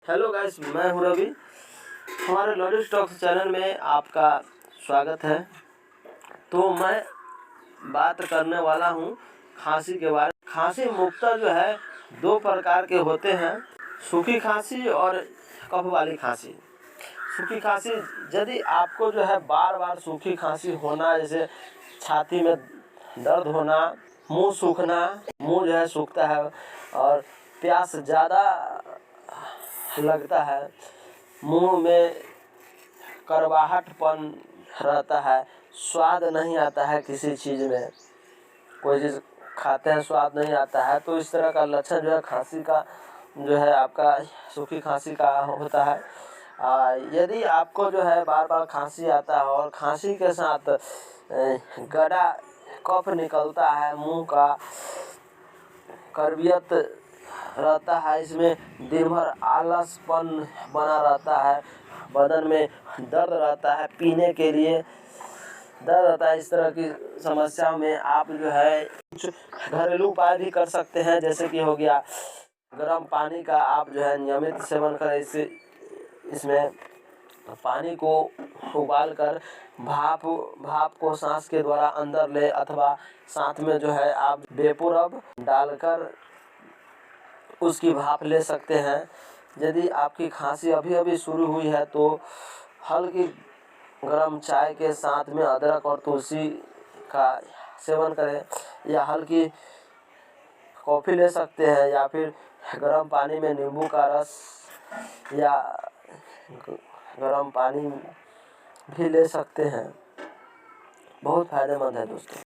Hello guys, मैं हूं रवि। हमारे लॉजिक टॉक्स चैनल में आपका स्वागत है। तो मैं बात करने वाला हूं खांसी के बारे में। खांसी मुख्यतः जो है दो प्रकार के होते हैं, सूखी खांसी और कफ वाली खांसी। सूखी खांसी, यदि आपको जो है बार बार सूखी खांसी होना, जैसे छाती में दर्द होना, मुंह सूखना, मुंह जो है सूखता है और प्यास ज़्यादा लगता है, मुंह में कड़वाहटपन रहता है, स्वाद नहीं आता है, किसी चीज़ में कोई चीज़ खाते हैं स्वाद नहीं आता है, तो इस तरह का लक्षण जो है खांसी का जो है आपका सूखी खांसी का होता है। यदि आपको जो है बार बार खांसी आता है और खांसी के साथ गड़ा कफ निकलता है, मुंह का कड़वियत रहता है, इसमें दिन भर आलसपन बना रहता है, बदन में दर्द रहता है, पीने के लिए दर्द रहता है, इस तरह की समस्या में आप जो है कुछ घरेलू उपाय भी कर सकते हैं। जैसे कि हो गया गर्म पानी का आप जो है नियमित सेवन करें। इसमें पानी को उबाल कर भाप को सांस के द्वारा अंदर ले, अथवा साथ में जो है आप वेपोरब डालकर उसकी भाप ले सकते हैं। यदि आपकी खांसी अभी अभी शुरू हुई है तो हल्की गर्म चाय के साथ में अदरक और तुलसी का सेवन करें, या हल्की कॉफ़ी ले सकते हैं, या फिर गर्म पानी में नींबू का रस या गर्म पानी भी ले सकते हैं। बहुत फायदेमंद है दोस्तों।